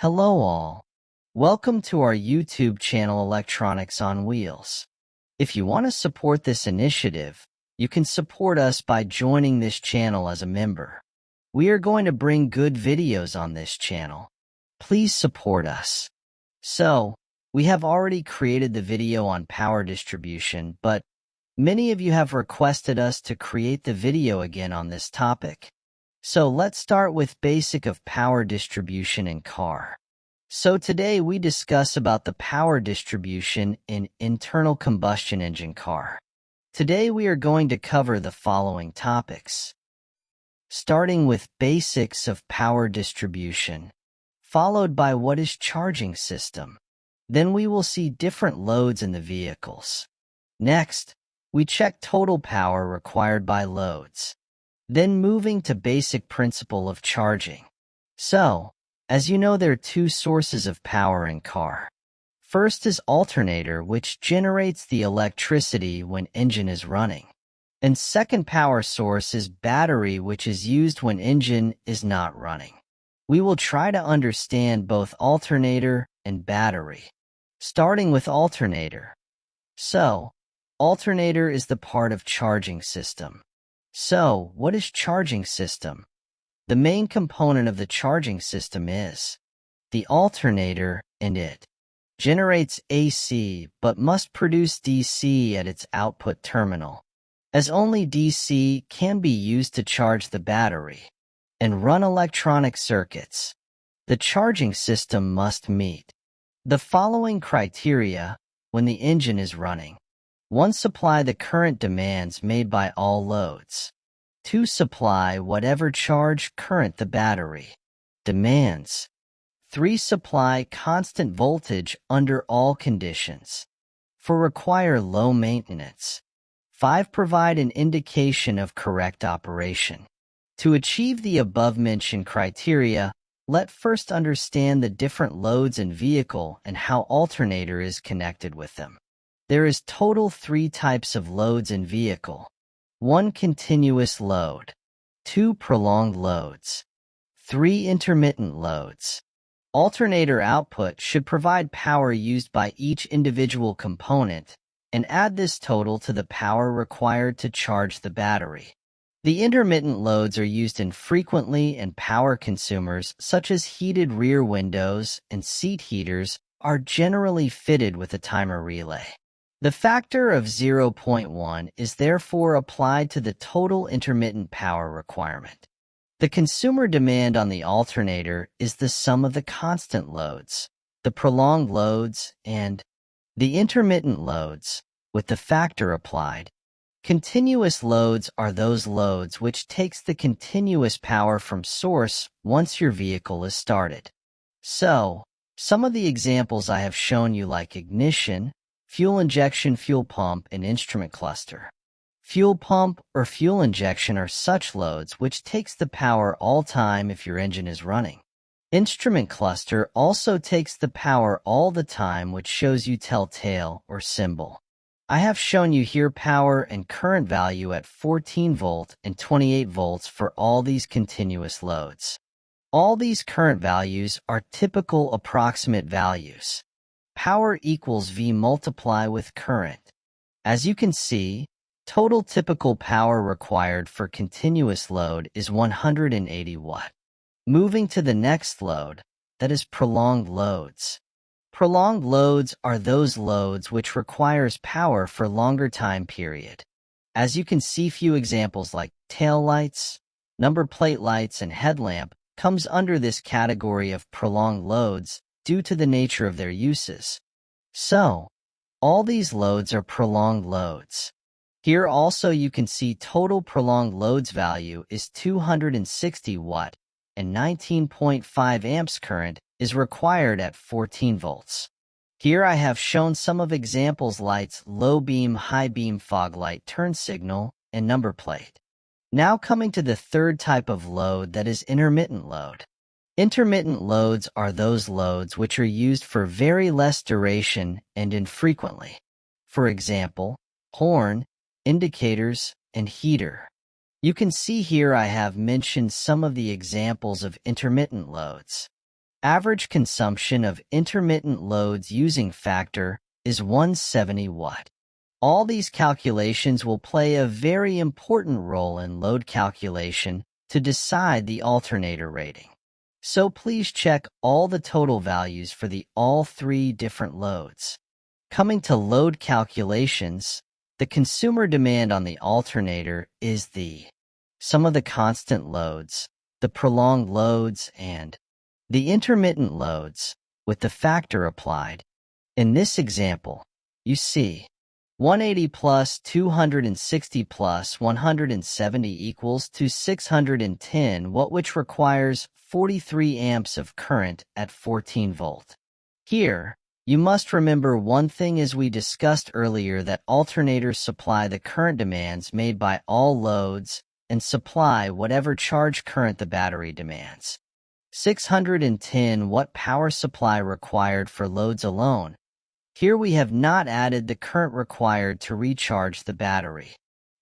Hello all. Welcome to our YouTube channel Electronics on Wheels. If you want to support this initiative, you can support us by joining this channel as a member. We are going to bring good videos on this channel. Please support us. So, we have already created the video on power distribution, but many of you have requested us to create the video again on this topic. So let's start with basic of power distribution in car. So today we discuss about the power distribution in internal combustion engine car. Today we are going to cover the following topics. Starting with basics of power distribution, followed by what is charging system. Then we will see different loads in the vehicles. Next, we check total power required by loads. Then moving to basic principle of charging. So, as you know, there are two sources of power in car. First is alternator, which generates the electricity when engine is running. And second power source is battery, which is used when engine is not running. We will try to understand both alternator and battery. Starting with alternator. So, alternator is the part of charging system. So, what is charging system? The main component of the charging system is the alternator, and it generates AC but must produce DC at its output terminal, as only DC can be used to charge the battery and run electronic circuits. The charging system must meet the following criteria when the engine is running. 1. Supply the current demands made by all loads. 2. Supply whatever charge current the battery demands. 3. Supply constant voltage under all conditions. 4. Require low maintenance. 5. Provide an indication of correct operation. To achieve the above-mentioned criteria, let's first understand the different loads in vehicle and how alternator is connected with them. There is total 3 types of loads in vehicle. 1. Continuous load. 2. Prolonged loads. 3. Intermittent loads. Alternator output should provide power used by each individual component and add this total to the power required to charge the battery. The intermittent loads are used infrequently, and power consumers such as heated rear windows and seat heaters are generally fitted with a timer relay. The factor of 0.1 is therefore applied to the total intermittent power requirement. The consumer demand on the alternator is the sum of the constant loads, the prolonged loads, and the intermittent loads, with the factor applied. Continuous loads are those loads which takes the continuous power from source once your vehicle is started. So, some of the examples I have shown you, like ignition, fuel injection, fuel pump, and instrument cluster. Fuel pump or fuel injection are such loads which takes the power all time if your engine is running. Instrument cluster also takes the power all the time, which shows you telltale or symbol. I have shown you here power and current value at 14 volt and 28 volts for all these continuous loads. All these current values are typical approximate values. Power equals V multiply with current. As you can see, total typical power required for continuous load is 180 watt. Moving to the next load, that is prolonged loads. Prolonged loads are those loads which requires power for longer time period. As you can see, few examples like tail lights, number plate lights, and headlamp comes under this category of prolonged loads due to the nature of their uses. So, all these loads are prolonged loads. Here also you can see total prolonged loads value is 260 watt and 19.5 amps. Current is required at 14 volts. Here I have shown some of examples: lights, low beam, high beam, fog light, turn signal, and number plate. Now coming to the third type of load, that is intermittent load. Intermittent loads are those loads which are used for very less duration and infrequently. For example, horn, indicators, and heater. You can see here I have mentioned some of the examples of intermittent loads. Average consumption of intermittent loads using factor is 170 watt. All these calculations will play a very important role in load calculation to decide the alternator rating. So please check all the total values for all three different loads. Coming to load calculations, the consumer demand on the alternator is the sum of the constant loads, the prolonged loads, and the intermittent loads, with the factor applied. In this example, you see 180 plus 260 plus 170 equals to 610 watt, which requires 43 amps of current at 14 volt. Here, you must remember one thing as we discussed earlier, that alternators supply the current demands made by all loads and supply whatever charge current the battery demands. 610 watt power supply required for loads alone. Here we have not added the current required to recharge the battery.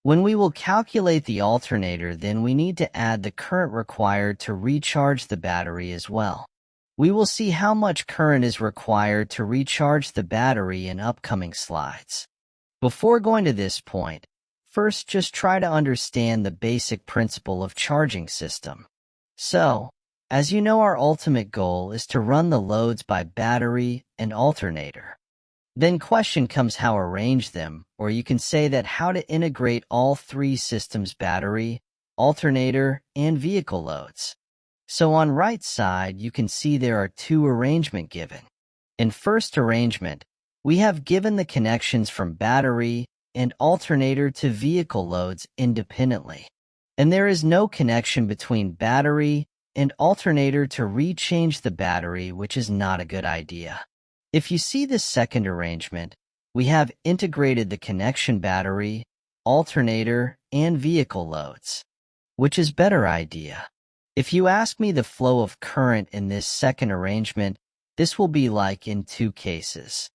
When we will calculate the alternator, then we need to add the current required to recharge the battery as well. We will see how much current is required to recharge the battery in upcoming slides. Before going to this point, first just try to understand the basic principle of charging system. So, as you know, our ultimate goal is to run the loads by battery and alternator. Then question comes how arrange them, or you can say that how to integrate all three systems: battery, alternator, and vehicle loads. So on right side, you can see there are two arrangements given. In first arrangement, we have given the connections from battery and alternator to vehicle loads independently. And there is no connection between battery and alternator to rechange the battery, which is not a good idea. If you see the second arrangement, we have integrated the connection battery, alternator, and vehicle loads. Which is better idea? If you ask me the flow of current in this second arrangement, this will be like in two cases.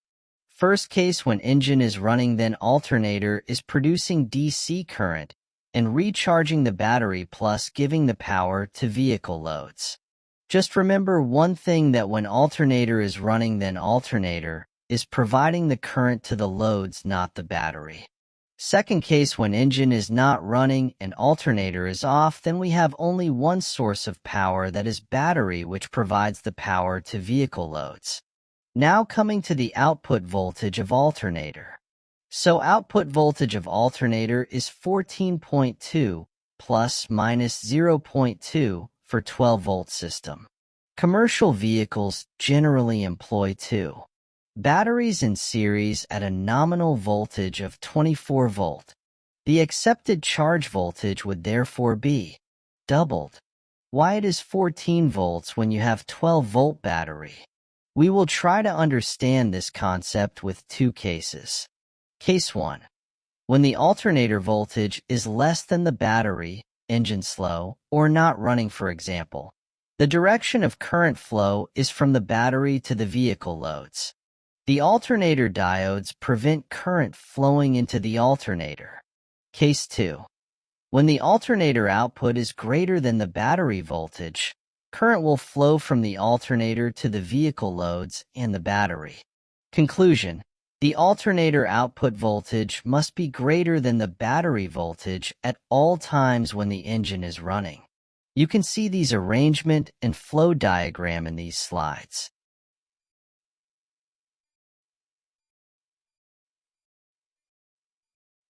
First case, when engine is running, then alternator is producing DC current and recharging the battery plus giving the power to vehicle loads. Just remember one thing, that when alternator is running, then alternator is providing the current to the loads, not the battery. Second case, when engine is not running and alternator is off, then we have only one source of power, that is battery, which provides the power to vehicle loads. Now coming to the output voltage of alternator. So output voltage of alternator is 14.2 plus minus 0.2 for 12-volt system. Commercial vehicles generally employ 2 batteries in series at a nominal voltage of 24 volt. The accepted charge voltage would therefore be doubled. Why it is 14 volts when you have 12-volt battery? We will try to understand this concept with two cases. Case 1. When the alternator voltage is less than the battery, engine slow, or not running, for example, the direction of current flow is from the battery to the vehicle loads. The alternator diodes prevent current flowing into the alternator. Case 2. When the alternator output is greater than the battery voltage, current will flow from the alternator to the vehicle loads and the battery. Conclusion: the alternator output voltage must be greater than the battery voltage at all times when the engine is running. You can see these arrangement and flow diagram in these slides.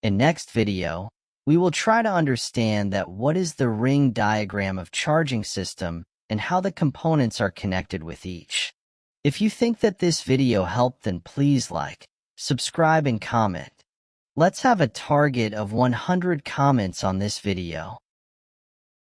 In next video, we will try to understand that what is the ring diagram of charging system and how the components are connected with each. If you think that this video helped, then please like, subscribe, and comment. Let's have a target of 100 comments on this video.